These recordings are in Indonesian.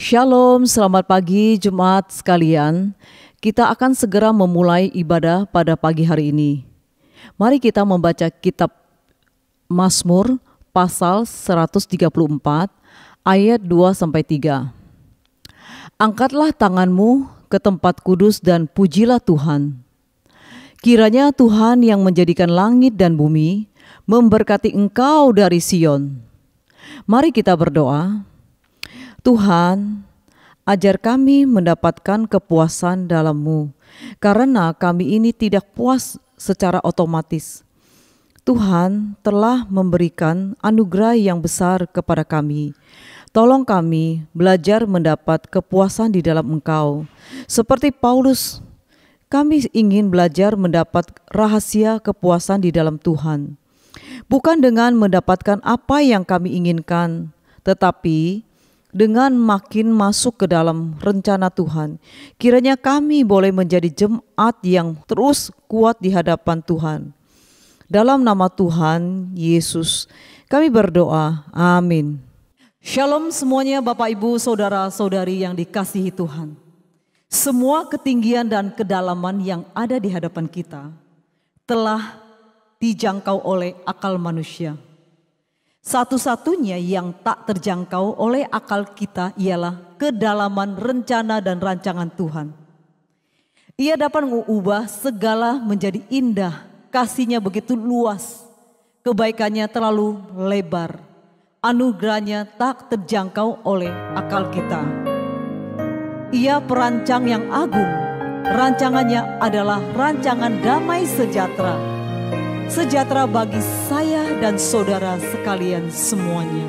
Shalom, selamat pagi jemaat sekalian. Kita akan segera memulai ibadah pada pagi hari ini. Mari kita membaca kitab Mazmur pasal 134 ayat 2-3. Angkatlah tanganmu ke tempat kudus dan pujilah Tuhan. Kiranya Tuhan yang menjadikan langit dan bumi memberkati engkau dari Sion. Mari kita berdoa. Tuhan, ajar kami mendapatkan kepuasan dalam-Mu, karena kami ini tidak puas secara otomatis. Tuhan telah memberikan anugerah yang besar kepada kami. Tolong kami belajar mendapat kepuasan di dalam Engkau. Seperti Paulus, kami ingin belajar mendapat rahasia kepuasan di dalam Tuhan. Bukan dengan mendapatkan apa yang kami inginkan, tetapi dengan makin masuk ke dalam rencana Tuhan. Kiranya kami boleh menjadi jemaat yang terus kuat di hadapan Tuhan. Dalam nama Tuhan Yesus kami berdoa, amin. Shalom semuanya Bapak Ibu Saudara-saudari yang dikasihi Tuhan. Semua ketinggian dan kedalaman yang ada di hadapan kita telah dijangkau oleh akal manusia. Satu-satunya yang tak terjangkau oleh akal kita ialah kedalaman rencana dan rancangan Tuhan. Ia dapat mengubah segala menjadi indah, kasih-Nya begitu luas, kebaikannya terlalu lebar, anugerahnya tak terjangkau oleh akal kita. Ia perancang yang agung, rancangannya adalah rancangan damai sejahtera. Sejahtera bagi saya dan saudara sekalian semuanya.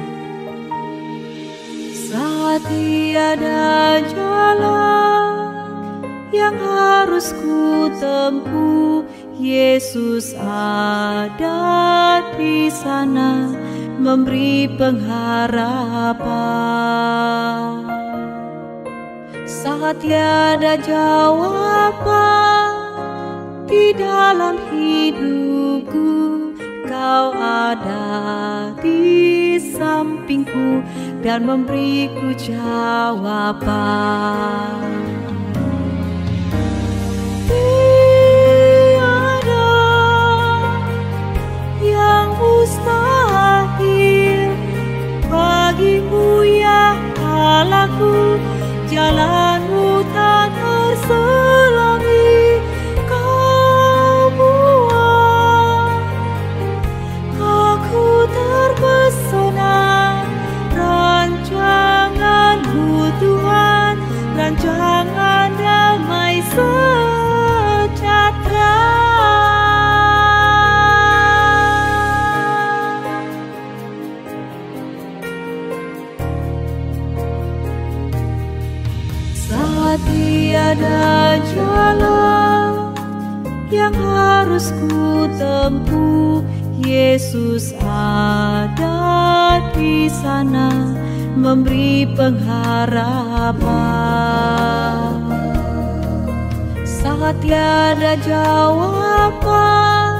Saat tiada jalan yang harus ku tempuh, Yesus ada di sana memberi pengharapan. Saat tiada jawaban di dalam hidupku, Kau ada di sampingku dan memberiku jawaban. Tiada yang mustahil bagimu ya Allahku, jalanmu tak terselangi. Terpesona rancangan-Mu Tuhan, rancangan damai sejahtera. Saat tiada jalan yang harus ku tempuh, Yesus ada di sana memberi pengharapan. Saat tiada jawaban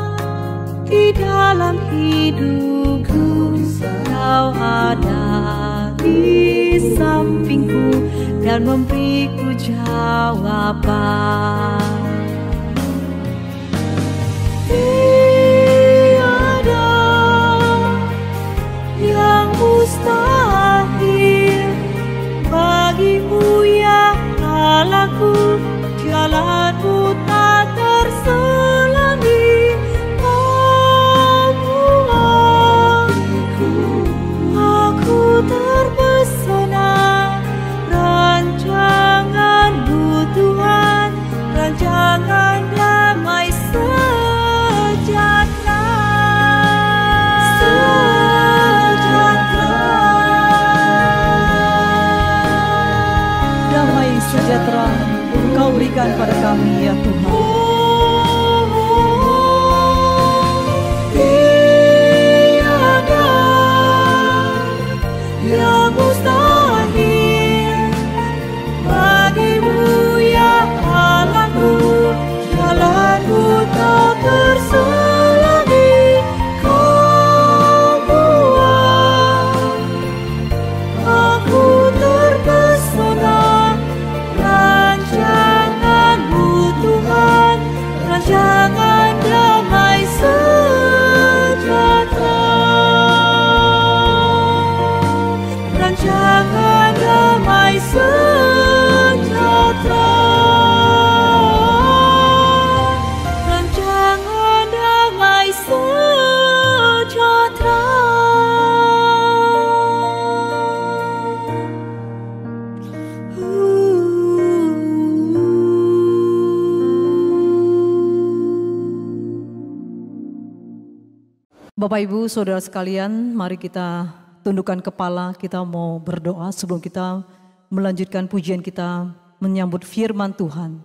di dalam hidupku, Kau ada di sampingku dan memberiku jawaban. Mustahil bagimu ya Allahku, jalanmu tak terselangi. Aku terpesona rancangan-Mu Tuhan, rancangan Bapak Ibu Saudara sekalian, mari kita tundukkan kepala, kita mau berdoa sebelum kita melanjutkan pujian kita menyambut firman Tuhan.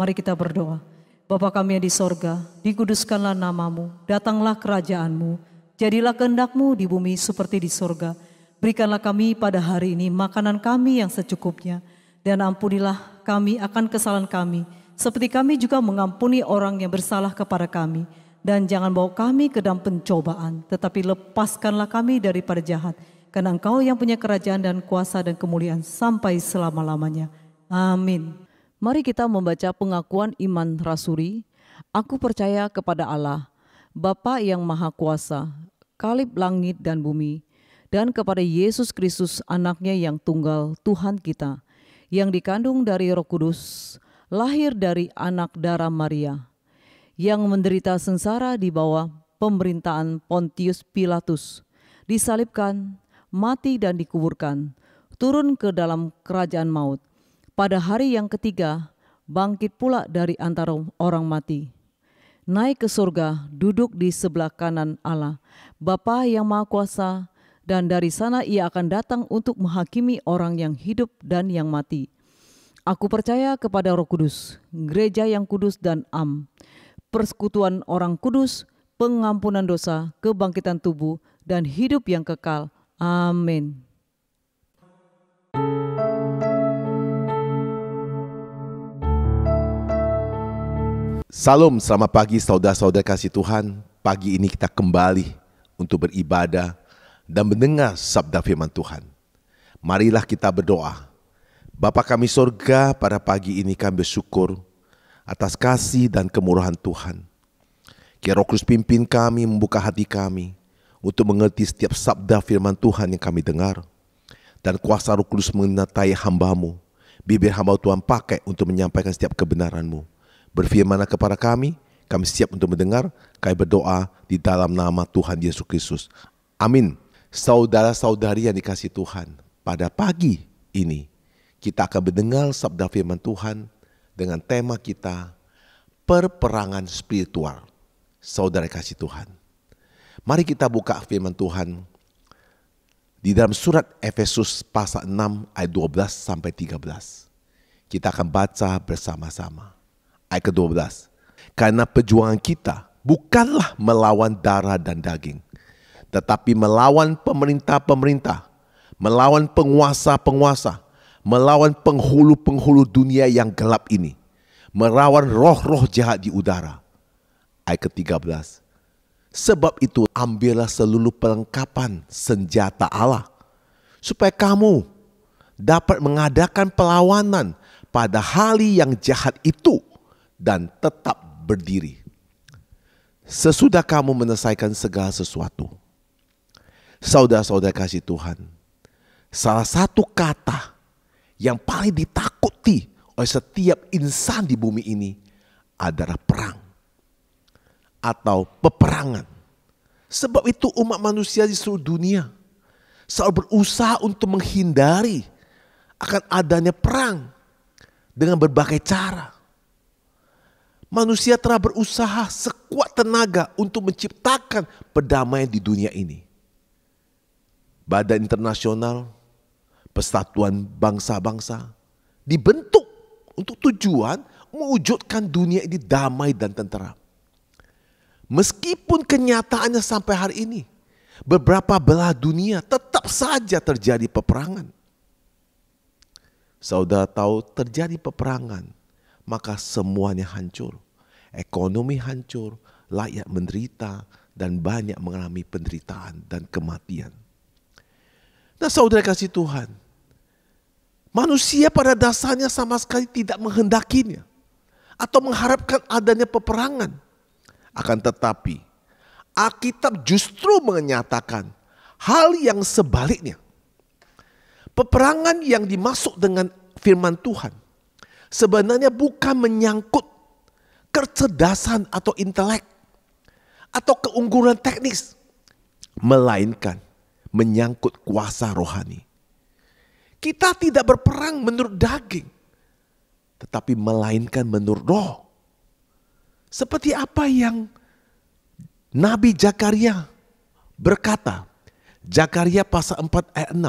Mari kita berdoa. Bapa kami yang di sorga, dikuduskanlah namamu, datanglah kerajaanmu, jadilah kehendak-Mu di bumi seperti di sorga. Berikanlah kami pada hari ini makanan kami yang secukupnya, dan ampunilah kami akan kesalahan kami, seperti kami juga mengampuni orang yang bersalah kepada kami. Dan jangan bawa kami ke dalam pencobaan, tetapi lepaskanlah kami daripada jahat. Karena Engkau yang punya kerajaan dan kuasa dan kemuliaan sampai selama-lamanya. Amin. Mari kita membaca pengakuan iman rasuli. Aku percaya kepada Allah, Bapa yang Maha Kuasa, Kalib langit dan bumi, dan kepada Yesus Kristus anaknya yang tunggal Tuhan kita, yang dikandung dari Roh Kudus, lahir dari anak darah Maria, yang menderita sengsara di bawah pemerintahan Pontius Pilatus, disalibkan, mati dan dikuburkan, turun ke dalam kerajaan maut. Pada hari yang ketiga, bangkit pula dari antara orang mati. Naik ke surga, duduk di sebelah kanan Allah, Bapa yang Maha Kuasa, dan dari sana ia akan datang untuk menghakimi orang yang hidup dan yang mati. Aku percaya kepada Roh Kudus, gereja yang kudus dan persekutuan orang kudus, pengampunan dosa, kebangkitan tubuh, dan hidup yang kekal. Amin. Salam, selamat pagi saudara-saudara kasih Tuhan. Pagi ini kita kembali untuk beribadah dan mendengar sabda firman Tuhan. Marilah kita berdoa. Bapa kami sorga, pada pagi ini kami bersyukur atas kasih dan kemurahan Tuhan. Kiranya Roh Kudus pimpin kami, membuka hati kami untuk mengerti setiap sabda firman Tuhan yang kami dengar. Dan kuasa Roh Kudus menyertai hamba-Mu. Bibir hamba Tuhan pakai untuk menyampaikan setiap kebenaran-Mu. Berfirmanlah kepada kami siap untuk mendengar. Kami berdoa di dalam nama Tuhan Yesus Kristus. Amin. Saudara-saudari yang dikasihi Tuhan, pada pagi ini kita akan mendengar sabda firman Tuhan dengan tema kita, perperangan spiritual. Saudara kasih Tuhan, mari kita buka firman Tuhan di dalam surat Efesus pasal 6 ayat 12 sampai 13. Kita akan baca bersama-sama. Ayat ke-12. Karena perjuangan kita bukanlah melawan darah dan daging, tetapi melawan pemerintah-pemerintah, melawan penguasa-penguasa, melawan penghulu-penghulu dunia yang gelap ini, melawan roh-roh jahat di udara. Ayat ke-13. Sebab itu ambillah seluruh perlengkapan senjata Allah, supaya kamu dapat mengadakan perlawanan pada hari yang jahat itu dan tetap berdiri. Sesudah kamu menyelesaikan segala sesuatu. Saudara-saudara kasih Tuhan, salah satu kata yang paling ditakuti oleh setiap insan di bumi ini adalah perang atau peperangan. Sebab itu umat manusia di seluruh dunia selalu berusaha untuk menghindari akan adanya perang dengan berbagai cara. Manusia telah berusaha sekuat tenaga untuk menciptakan perdamaian di dunia ini. Badan Internasional Persatuan Bangsa-Bangsa dibentuk untuk tujuan mewujudkan dunia ini damai dan tentram. Meskipun kenyataannya sampai hari ini, beberapa belah dunia tetap saja terjadi peperangan. Saudara tahu, terjadi peperangan, maka semuanya hancur. Ekonomi hancur, rakyat menderita, dan banyak mengalami penderitaan dan kematian. Nah saudara kasih Tuhan, manusia pada dasarnya sama sekali tidak menghendakinya atau mengharapkan adanya peperangan. Akan tetapi, Alkitab justru menyatakan hal yang sebaliknya. Peperangan yang dimaksud dengan firman Tuhan sebenarnya bukan menyangkut kecerdasan atau intelek atau keunggulan teknis, melainkan menyangkut kuasa rohani. Kita tidak berperang menurut daging, tetapi melainkan menurut roh. Seperti apa yang Nabi Zakaria berkata, Zakaria pasal 4 ayat 6,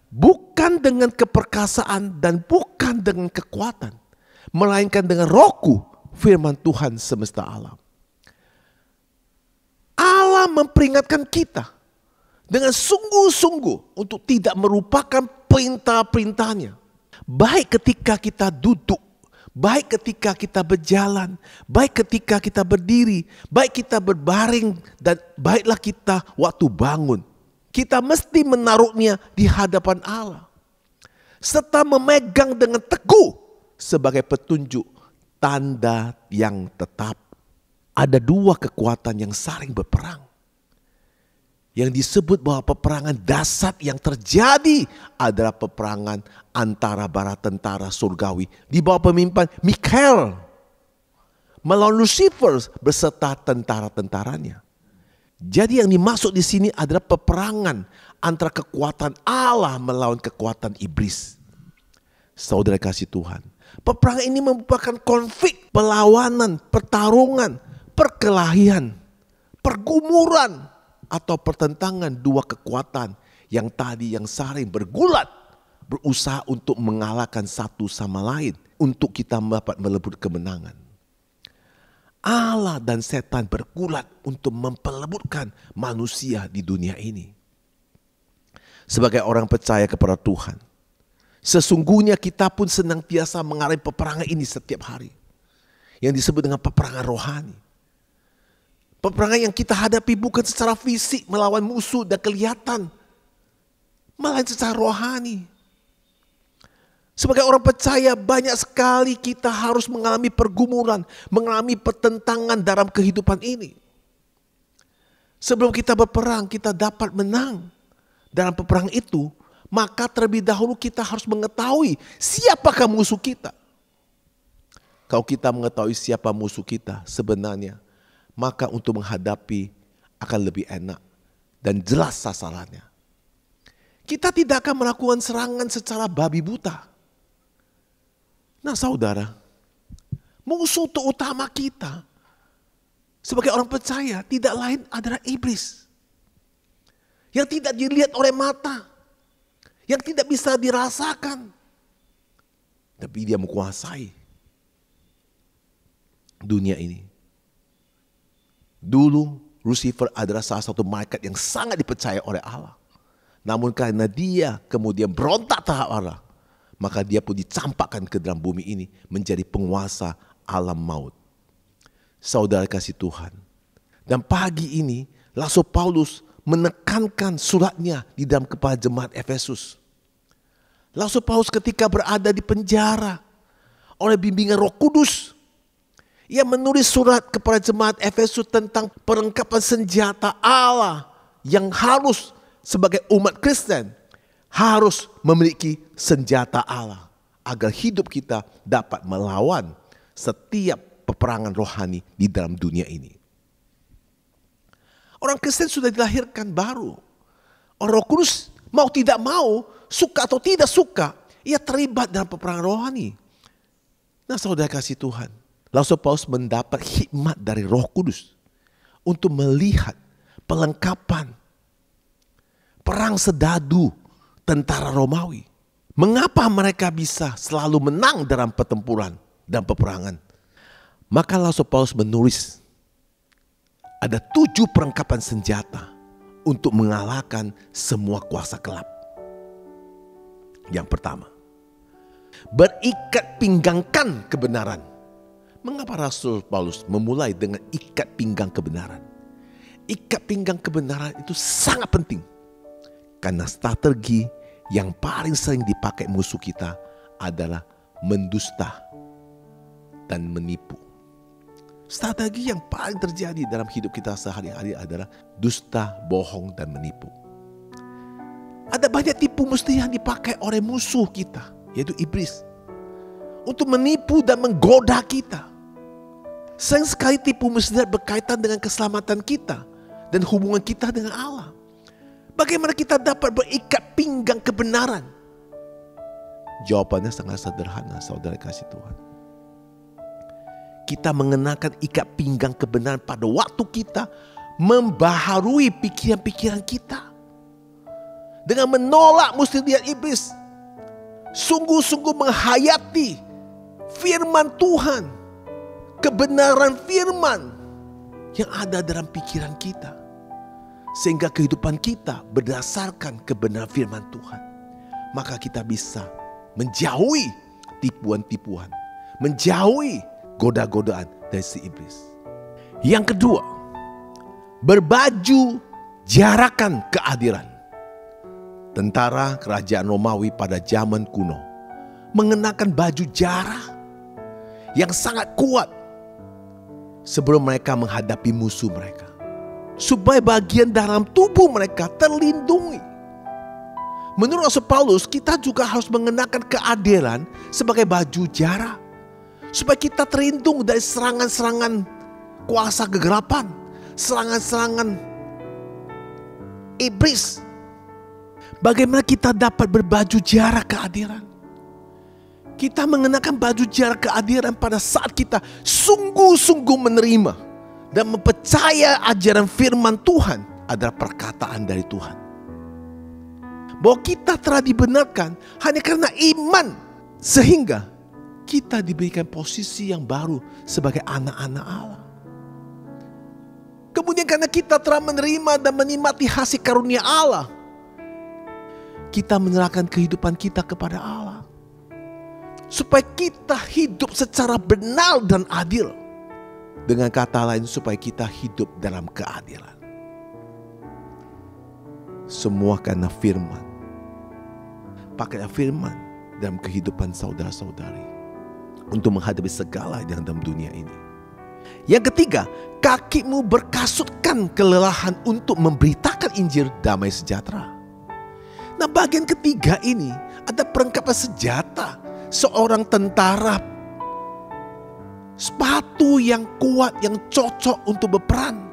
bukan dengan keperkasaan dan bukan dengan kekuatan, melainkan dengan rohku, firman Tuhan semesta alam. Allah memperingatkan kita dengan sungguh-sungguh untuk tidak merupakan perintah-perintahnya. Baik ketika kita duduk, baik ketika kita berjalan, baik ketika kita berdiri, baik kita berbaring, dan baiklah kita waktu bangun. Kita mesti menaruhnya di hadapan Allah, serta memegang dengan teguh sebagai petunjuk tanda yang tetap. Ada dua kekuatan yang saling berperang, yang disebut bahwa peperangan dahsyat yang terjadi adalah peperangan antara bala tentara surgawi di bawah pemimpinan Mikael melawan Lucifer beserta tentara-tentaranya. Jadi yang dimaksud di sini adalah peperangan antara kekuatan Allah melawan kekuatan iblis. Saudara kasih Tuhan, peperangan ini merupakan konflik, perlawanan, pertarungan, perkelahian, pergumuran, atau pertentangan dua kekuatan yang tadi yang saling bergulat, berusaha untuk mengalahkan satu sama lain untuk kita dapat melebut kemenangan. Allah dan setan bergulat untuk memperlebutkan manusia di dunia ini. Sebagai orang percaya kepada Tuhan, sesungguhnya kita pun senantiasa mengalami peperangan ini setiap hari, yang disebut dengan peperangan rohani. Peperangan yang kita hadapi bukan secara fisik melawan musuh dan kelihatan, melainkan secara rohani. Sebagai orang percaya, banyak sekali kita harus mengalami pergumulan, mengalami pertentangan dalam kehidupan ini. Sebelum kita berperang, kita dapat menang dalam peperangan itu, maka terlebih dahulu kita harus mengetahui siapakah musuh kita. Kalau kita mengetahui siapa musuh kita sebenarnya, maka untuk menghadapi akan lebih enak dan jelas sasarannya. Kita tidak akan melakukan serangan secara babi buta. Nah saudara, musuh terutama kita sebagai orang percaya tidak lain adalah iblis. Yang tidak dilihat oleh mata, yang tidak bisa dirasakan, tapi dia menguasai dunia ini. Dulu Lucifer adalah salah satu malaikat yang sangat dipercaya oleh Allah. Namun karena dia kemudian berontak terhadap Allah, maka dia pun dicampakkan ke dalam bumi ini menjadi penguasa alam maut. Saudara kasih Tuhan. Dan pagi ini Rasul Paulus menekankan suratnya di dalam kepada jemaat Efesus. Rasul Paulus ketika berada di penjara oleh bimbingan Roh Kudus, ia menulis surat kepada jemaat Efesus tentang perlengkapan senjata Allah yang harus sebagai umat Kristen harus memiliki senjata Allah agar hidup kita dapat melawan setiap peperangan rohani di dalam dunia ini. Orang Kristen sudah dilahirkan baru. Orang Roh Kudus mau tidak mau, suka atau tidak suka, ia terlibat dalam peperangan rohani. Nah saudara kasih Tuhan, Rasul Paulus mendapat hikmat dari Roh Kudus untuk melihat perlengkapan perang sedadu tentara Romawi. Mengapa mereka bisa selalu menang dalam pertempuran dan peperangan? Maka Rasul Paulus menulis ada 7 perlengkapan senjata untuk mengalahkan semua kuasa gelap. Yang pertama, berikat pinggangkan kebenaran. Mengapa Rasul Paulus memulai dengan ikat pinggang kebenaran? Ikat pinggang kebenaran itu sangat penting. Karena strategi yang paling sering dipakai musuh kita adalah mendusta dan menipu. Strategi yang paling terjadi dalam hidup kita sehari-hari adalah dusta, bohong, dan menipu. Ada banyak tipu muslihat yang dipakai oleh musuh kita, yaitu iblis, untuk menipu dan menggoda kita. Sering sekali tipu muslihat berkaitan dengan keselamatan kita dan hubungan kita dengan Allah. Bagaimana kita dapat berikat pinggang kebenaran? Jawabannya sangat sederhana, saudara kasih Tuhan. Kita mengenakan ikat pinggang kebenaran pada waktu kita membaharui pikiran-pikiran kita dengan menolak muslihat iblis, sungguh-sungguh menghayati firman Tuhan, kebenaran firman yang ada dalam pikiran kita, sehingga kehidupan kita berdasarkan kebenaran firman Tuhan. Maka kita bisa menjauhi tipuan-tipuan, menjauhi goda-godaan dari si iblis. Yang kedua, berbaju jarakan keadilan. Tentara kerajaan Romawi pada zaman kuno mengenakan baju jara yang sangat kuat sebelum mereka menghadapi musuh mereka, supaya bagian dalam tubuh mereka terlindungi. Menurut Rasul Paulus, kita juga harus mengenakan keadilan sebagai baju jara, supaya kita terlindung dari serangan-serangan kuasa kegelapan, serangan-serangan iblis. Bagaimana kita dapat berbaju jara keadilan? Kita mengenakan baju jara keadilan pada saat kita sungguh-sungguh menerima dan mempercaya ajaran firman Tuhan adalah perkataan dari Tuhan. Bahwa kita telah dibenarkan hanya karena iman, sehingga kita diberikan posisi yang baru sebagai anak-anak Allah. Kemudian karena kita telah menerima dan menikmati hasil karunia Allah, kita menyerahkan kehidupan kita kepada Allah, supaya kita hidup secara benar dan adil. Dengan kata lain, supaya kita hidup dalam keadilan. Semua karena firman. Pakailah firman dalam kehidupan saudara-saudari untuk menghadapi segala yang dalam dunia ini. Yang ketiga, kakimu berkasutkan kelelahan untuk memberitakan Injil damai sejahtera. Nah, bagian ketiga ini ada perlengkapan senjata seorang tentara. Sepatu yang kuat, yang cocok untuk berperang.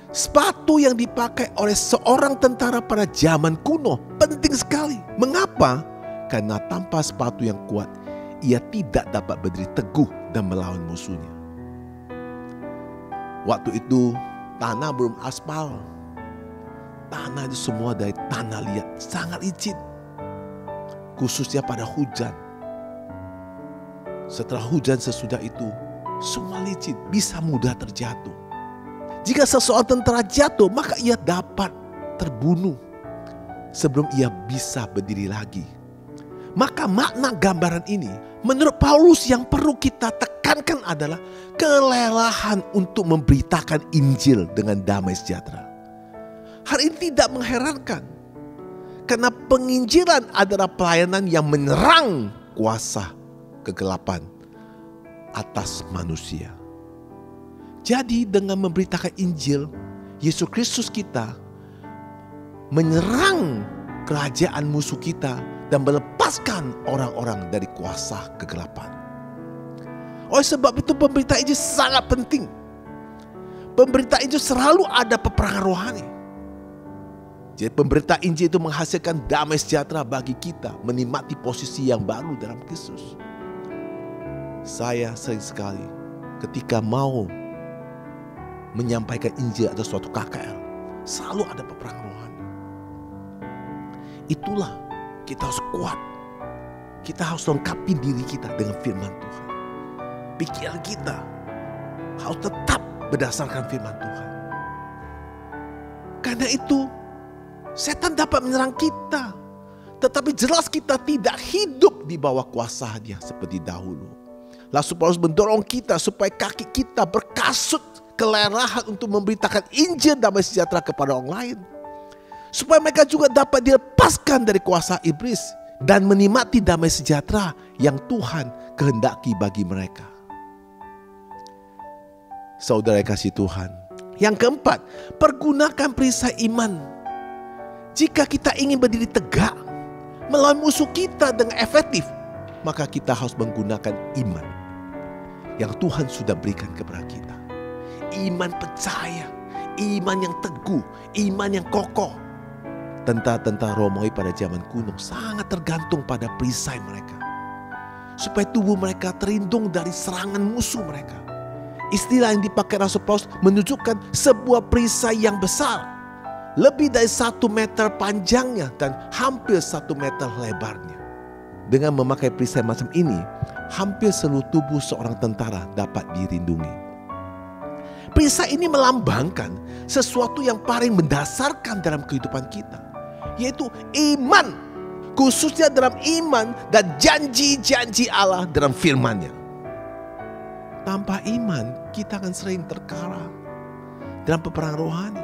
Sepatu yang dipakai oleh seorang tentara pada zaman kuno penting sekali. Mengapa? Karena tanpa sepatu yang kuat, ia tidak dapat berdiri teguh dan melawan musuhnya. Waktu itu tanah belum aspal. Tanah itu semua dari tanah liat, sangat licin. Khususnya pada hujan. Setelah hujan sesudah itu, semua licin, bisa mudah terjatuh. Jika seseorang tentara jatuh, maka ia dapat terbunuh sebelum ia bisa berdiri lagi. Maka makna gambaran ini, menurut Paulus, yang perlu kita tekankan adalah kelelahan untuk memberitakan Injil dengan damai sejahtera. Hal ini tidak mengherankan, karena penginjilan adalah pelayanan yang menyerang kuasa kegelapan atas manusia. Jadi dengan memberitakan Injil, Yesus Kristus kita menyerang kerajaan musuh kita dan melepaskan orang-orang dari kuasa kegelapan. Oleh sebab itu pemberitaan Injil sangat penting. Pemberitaan Injil selalu ada peperangan rohani. Jadi pemberitaan Injil itu menghasilkan damai sejahtera bagi kita menikmati posisi yang baru dalam Kristus. Saya sering sekali ketika mau menyampaikan Injil atau suatu KKR, selalu ada peperangan rohani. Itulah kita harus kuat. Kita harus lengkapi diri kita dengan firman Tuhan. Pikiran kita harus tetap berdasarkan firman Tuhan. Karena itu setan dapat menyerang kita, tetapi jelas kita tidak hidup di bawah kuasa-Nya seperti dahulu. Rasul Paulus mendorong kita supaya kaki kita berkasut kelelahan untuk memberitakan Injil damai sejahtera kepada orang lain, supaya mereka juga dapat dilepaskan dari kuasa iblis dan menikmati damai sejahtera yang Tuhan kehendaki bagi mereka. Saudara kasih Tuhan, yang keempat, pergunakan perisai iman. Jika kita ingin berdiri tegak melawan musuh kita dengan efektif, maka kita harus menggunakan iman yang Tuhan sudah berikan kepada kita. Iman percaya, iman yang teguh, iman yang kokoh. Tentara-tentara Romawi pada zaman kuno sangat tergantung pada perisai mereka, supaya tubuh mereka terlindung dari serangan musuh mereka. Istilah yang dipakai Rasul Paulus menunjukkan sebuah perisai yang besar. Lebih dari 1 meter panjangnya dan hampir 1 meter lebarnya. Dengan memakai perisai macam ini, hampir seluruh tubuh seorang tentara dapat dirindungi. Perisai ini melambangkan sesuatu yang paling mendasarkan dalam kehidupan kita, yaitu iman. Khususnya dalam iman dan janji-janji Allah dalam firman-Nya. Tanpa iman, kita akan sering terkalah dalam peperangan rohani.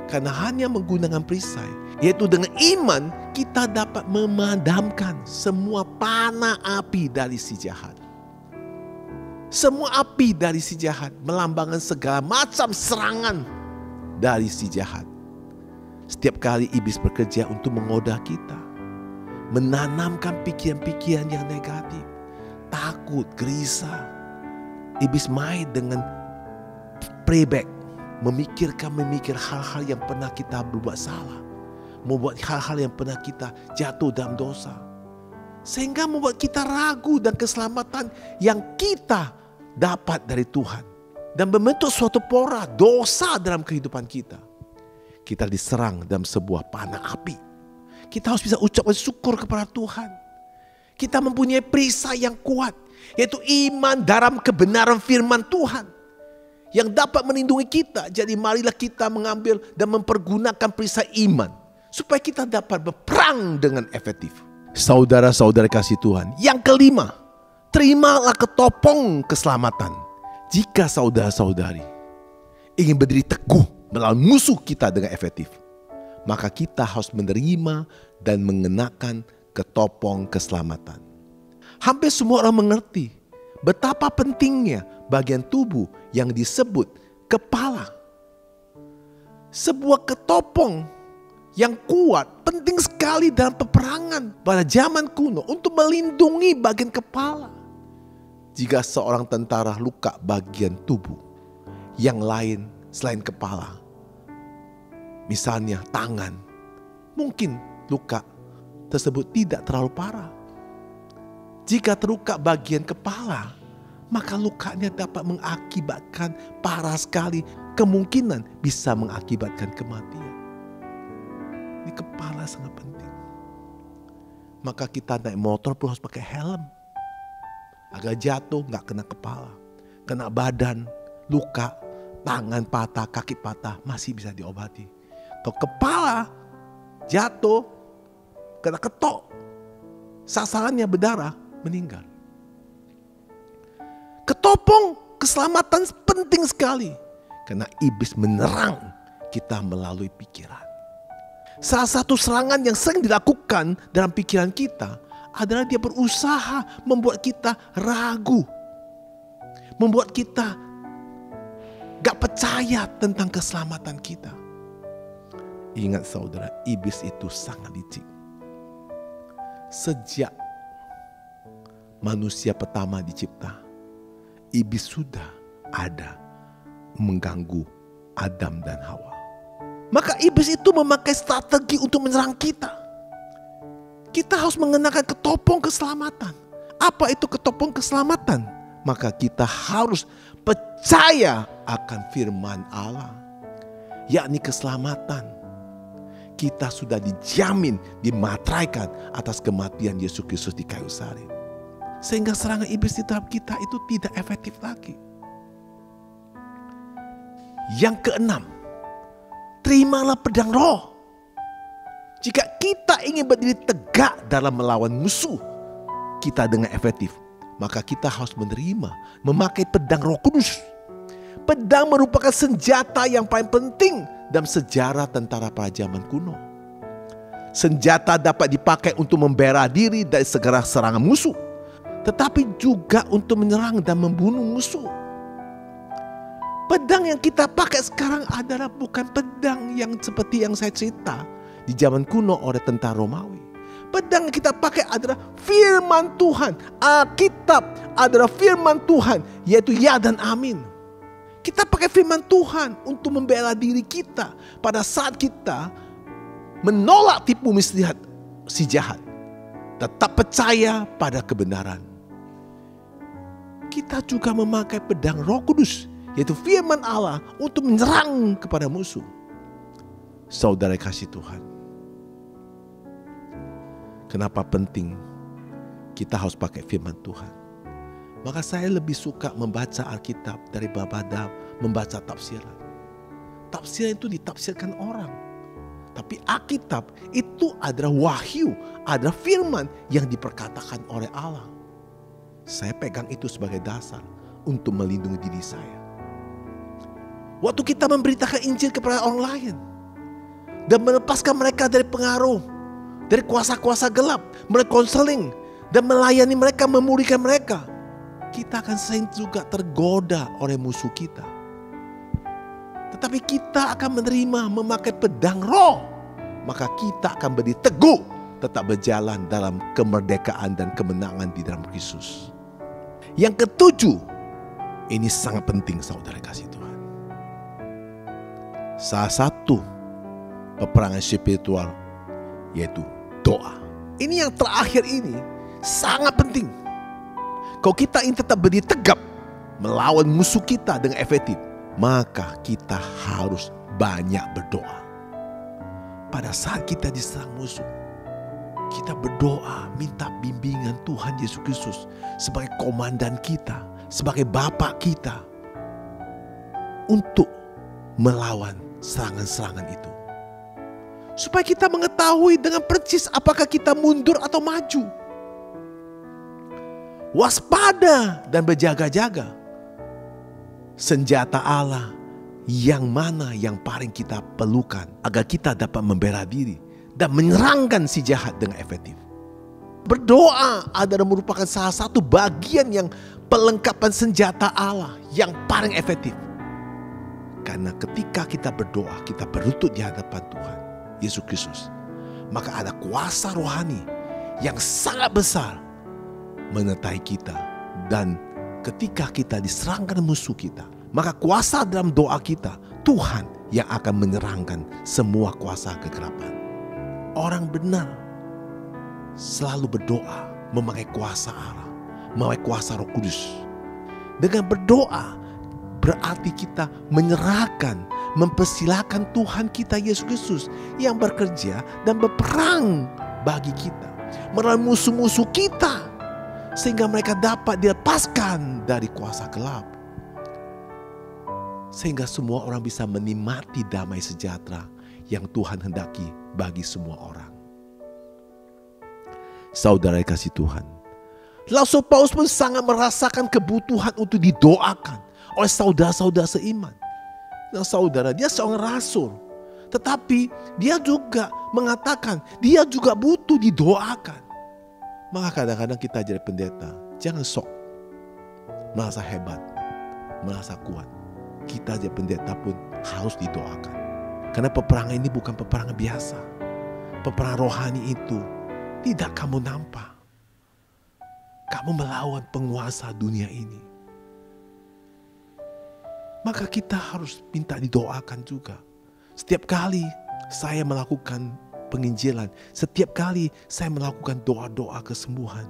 Karena hanya menggunakan perisai, yaitu dengan iman, kita dapat memadamkan semua panah api dari si jahat. Semua api dari si jahat melambangkan segala macam serangan dari si jahat. Setiap kali iblis bekerja untuk menggoda kita, menanamkan pikiran-pikiran yang negatif, takut, gelisah, iblis main dengan playback, memikir hal-hal yang pernah kita berbuat salah, membuat hal-hal yang pernah kita jatuh dalam dosa, sehingga membuat kita ragu dan keselamatan yang kita dapat dari Tuhan, dan membentuk suatu pora dosa dalam kehidupan kita. Kita diserang dalam sebuah panah api. Kita harus bisa ucapkan syukur kepada Tuhan. Kita mempunyai perisai yang kuat, yaitu iman dalam kebenaran firman Tuhan yang dapat melindungi kita. Jadi marilah kita mengambil dan mempergunakan perisai iman supaya kita dapat berperang dengan efektif. Saudara-saudara kasih Tuhan, yang kelima, terimalah ketopong keselamatan. Jika saudara-saudari ingin berdiri teguh melawan musuh kita dengan efektif, maka kita harus menerima dan mengenakan ketopong keselamatan. Hampir semua orang mengerti betapa pentingnya bagian tubuh yang disebut kepala. Sebuah ketopong yang kuat penting sekali dalam peperangan pada zaman kuno untuk melindungi bagian kepala. Jika seorang tentara luka bagian tubuh yang lain selain kepala, misalnya tangan, mungkin luka tersebut tidak terlalu parah. Jika terluka bagian kepala, maka lukanya dapat mengakibatkan parah sekali, kemungkinan bisa mengakibatkan kematian. Di kepala sangat penting. Maka kita naik motor pun harus pakai helm, agar jatuh nggak kena kepala, kena badan, luka, tangan patah, kaki patah masih bisa diobati. Kalau kepala jatuh, kena ketok, sasarannya berdarah, meninggal. Ketopong keselamatan penting sekali karena iblis menyerang kita melalui pikiran. Salah satu serangan yang sering dilakukan dalam pikiran kita adalah dia berusaha membuat kita ragu, membuat kita gak percaya tentang keselamatan kita. Ingat saudara, iblis itu sangat licik. Sejak manusia pertama dicipta, iblis sudah ada mengganggu Adam dan Hawa. Maka iblis itu memakai strategi untuk menyerang kita. Kita harus mengenakan ketopong keselamatan. Apa itu ketopong keselamatan? Maka kita harus percaya akan firman Allah, yakni keselamatan. Kita sudah dijamin, dimateraikan atas kematian Yesus Kristus di kayu salib. Sehingga serangan iblis di dalam kita itu tidak efektif lagi. Yang keenam, terimalah pedang roh. Jika kita ingin berdiri tegak dalam melawan musuh kita dengan efektif, maka kita harus menerima, memakai pedang Roh Kudus. Pedang merupakan senjata yang paling penting dalam sejarah tentara pada zaman kuno. Senjata dapat dipakai untuk membela diri dari segala serangan musuh, tetapi juga untuk menyerang dan membunuh musuh. Pedang yang kita pakai sekarang adalah bukan pedang yang seperti yang saya cerita di zaman kuno oleh tentara Romawi. Pedang yang kita pakai adalah firman Tuhan. Alkitab adalah firman Tuhan, yaitu ya dan amin. Kita pakai firman Tuhan untuk membela diri kita pada saat kita menolak tipu muslihat si jahat. Tetap percaya pada kebenaran. kita juga memakai pedang Roh Kudus, yaitu firman Allah, untuk menyerang kepada musuh. Saudara kasih Tuhan, kenapa penting kita harus pakai firman Tuhan? Maka saya lebih suka membaca Alkitab daripada membaca tafsiran. Tafsiran itu ditafsirkan orang, tapi Alkitab itu adalah wahyu, adalah firman yang diperkatakan oleh Allah. Saya pegang itu sebagai dasar untuk melindungi diri saya. Waktu kita memberitakan Injil kepada orang lain dan melepaskan mereka dari pengaruh, dari kuasa-kuasa gelap, mereka konseling dan melayani mereka, memulihkan mereka, kita akan sering juga tergoda oleh musuh kita. Tetapi kita akan menerima memakai pedang Roh, maka kita akan berdiri teguh, tetap berjalan dalam kemerdekaan dan kemenangan di dalam Kristus. Yang ketujuh, ini sangat penting saudara kasih Tuhan. Salah satu peperangan spiritual yaitu doa. Ini yang terakhir ini sangat penting. Kalau kita ingin tetap berdiri tegap melawan musuh kita dengan efektif, maka kita harus banyak berdoa. Pada saat kita diserang musuh, kita berdoa minta bimbingan Tuhan Yesus Kristus sebagai komandan kita, sebagai Bapa kita, untuk melawan serangan-serangan itu. Supaya kita mengetahui dengan persis apakah kita mundur atau maju. Waspada dan berjaga-jaga. Senjata Allah yang mana yang paling kita perlukan agar kita dapat membela diri dan menyerangkan si jahat dengan efektif. Berdoa adalah merupakan salah satu bagian yang pelengkapan senjata Allah yang paling efektif. Karena ketika kita berdoa, kita berlutut di hadapan Tuhan Yesus Kristus, maka ada kuasa rohani yang sangat besar menyertai kita. Dan ketika kita diserangkan musuh kita, maka kuasa dalam doa kita, Tuhan yang akan menyerangkan semua kuasa kegelapan. Orang benar selalu berdoa memakai kuasa Allah, memakai kuasa Roh Kudus. Dengan berdoa berarti kita menyerahkan, mempersilakan Tuhan kita Yesus Kristus yang bekerja dan berperang bagi kita, melalui musuh-musuh kita, sehingga mereka dapat dilepaskan dari kuasa gelap, sehingga semua orang bisa menikmati damai sejahtera yang Tuhan hendaki bagi semua orang. Saudara kasih Tuhan, Rasul Paulus pun sangat merasakan kebutuhan untuk didoakan oleh saudara-saudara seiman. Nah saudara, dia seorang rasul, tetapi dia juga mengatakan dia juga butuh didoakan. Maka kadang-kadang kita jadi pendeta, jangan sok merasa hebat, merasa kuat. Kita jadi pendeta pun harus didoakan. Karena peperangan ini bukan peperangan biasa. Peperangan rohani itu tidak kamu nampak. Kamu melawan penguasa dunia ini. Maka kita harus minta didoakan juga. Setiap kali saya melakukan penginjilan, setiap kali saya melakukan doa-doa kesembuhan,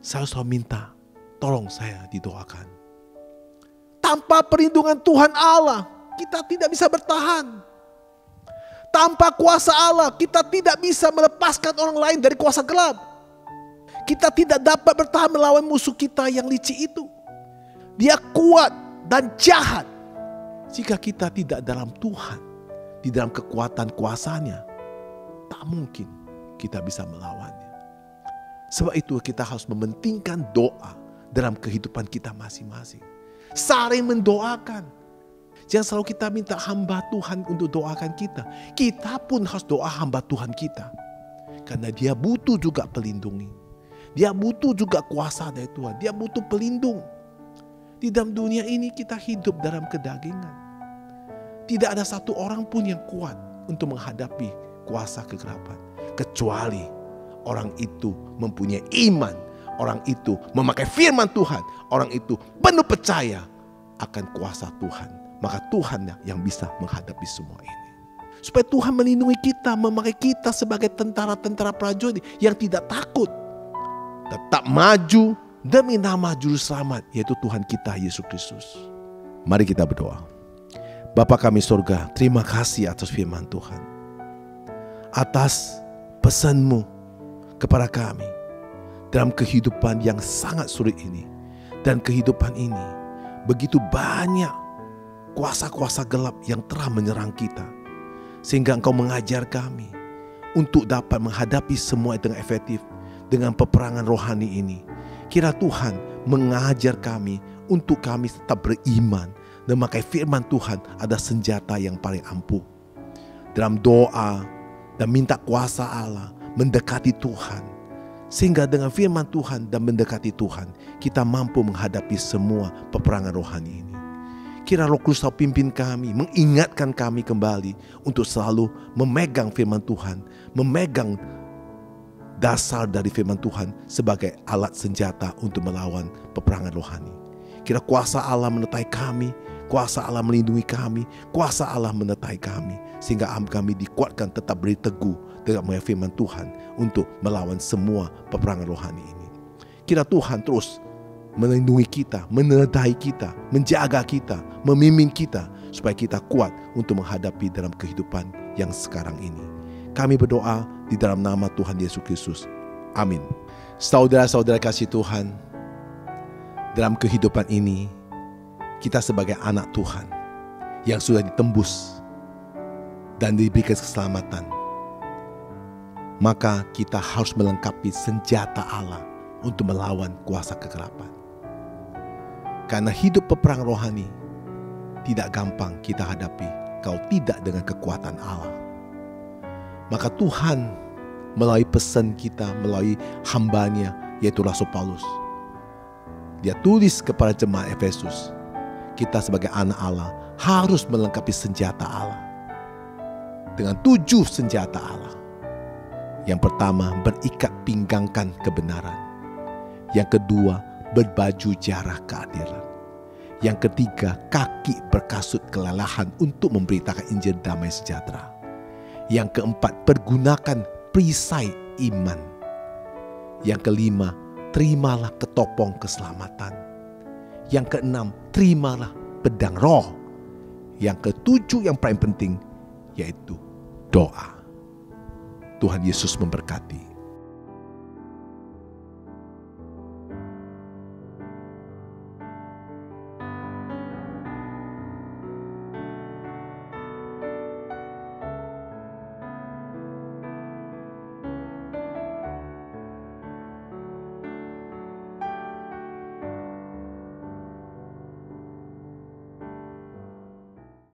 saya selalu minta, tolong saya didoakan. Tanpa perlindungan Tuhan Allah, kita tidak bisa bertahan. Tanpa kuasa Allah, kita tidak bisa melepaskan orang lain dari kuasa gelap. Kita tidak dapat bertahan melawan musuh kita yang licik itu. Dia kuat dan jahat. Jika kita tidak dalam Tuhan, di dalam kekuatan kuasanya, tak mungkin kita bisa melawannya. Sebab itu kita harus mementingkan doa dalam kehidupan kita masing-masing. Saling mendoakan. Jangan selalu kita minta hamba Tuhan untuk doakan kita. Kita pun harus doa hamba Tuhan kita. Karena dia butuh juga pelindungi. Dia butuh juga kuasa dari Tuhan. Dia butuh pelindung. Di dalam dunia ini kita hidup dalam kedagingan. Tidak ada satu orang pun yang kuat untuk menghadapi kuasa kegelapan. Kecuali orang itu mempunyai iman. Orang itu memakai firman Tuhan. Orang itu penuh percaya akan kuasa Tuhan. Maka Tuhan yang bisa menghadapi semua ini. Supaya Tuhan melindungi kita, memakai kita sebagai tentara-tentara prajurit yang tidak takut. Tetap maju demi nama Juru Selamat, yaitu Tuhan kita Yesus Kristus. Mari kita berdoa. Bapa kami surga, terima kasih atas firman Tuhan, atas pesan-Mu kepada kami dalam kehidupan yang sangat sulit ini. Dan kehidupan ini begitu banyak kuasa-kuasa gelap yang telah menyerang kita, sehingga Engkau mengajar kami untuk dapat menghadapi semua dengan efektif dengan peperangan rohani ini. Kira Tuhan mengajar kami untuk kami tetap beriman dan memakai firman Tuhan ada senjata yang paling ampuh. Dalam doa dan minta kuasa Allah, mendekati Tuhan, sehingga dengan firman Tuhan dan mendekati Tuhan, kita mampu menghadapi semua peperangan rohani ini. Kira Roh Kudus pimpin kami, mengingatkan kami kembali untuk selalu memegang firman Tuhan, memegang dasar dari firman Tuhan sebagai alat senjata untuk melawan peperangan rohani. Kira kuasa Allah menyertai kami, kuasa Allah melindungi kami, kuasa Allah menyertai kami, sehingga kami dikuatkan tetap berteguh dengan firman Tuhan untuk melawan semua peperangan rohani ini. Kira Tuhan terus melindungi kita, menyertai kita, menjaga kita, memimpin kita, supaya kita kuat untuk menghadapi dalam kehidupan yang sekarang ini. Kami berdoa di dalam nama Tuhan Yesus Kristus. Amin. Saudara-saudara kasih Tuhan, dalam kehidupan ini, kita sebagai anak Tuhan yang sudah ditembus dan diberikan keselamatan, maka kita harus melengkapi senjata Allah untuk melawan kuasa kegelapan. Karena hidup peperangan rohani tidak gampang kita hadapi kalau tidak dengan kekuatan Allah. Maka Tuhan melalui pesan kita, melalui hambanya, yaitu Rasul Paulus, dia tulis kepada jemaat Efesus, kita sebagai anak Allah harus melengkapi senjata Allah dengan 7 senjata Allah. Yang pertama, berikat pinggangkan kebenaran. Yang kedua, berbaju jarah keadilan. Yang ketiga, kaki berkasut kelelahan untuk memberitakan Injil damai sejahtera. Yang keempat, pergunakan perisai iman. Yang kelima, terimalah ketopong keselamatan. Yang keenam, terimalah pedang roh. Yang ketujuh, yang paling penting, yaitu doa. Tuhan Yesus memberkati.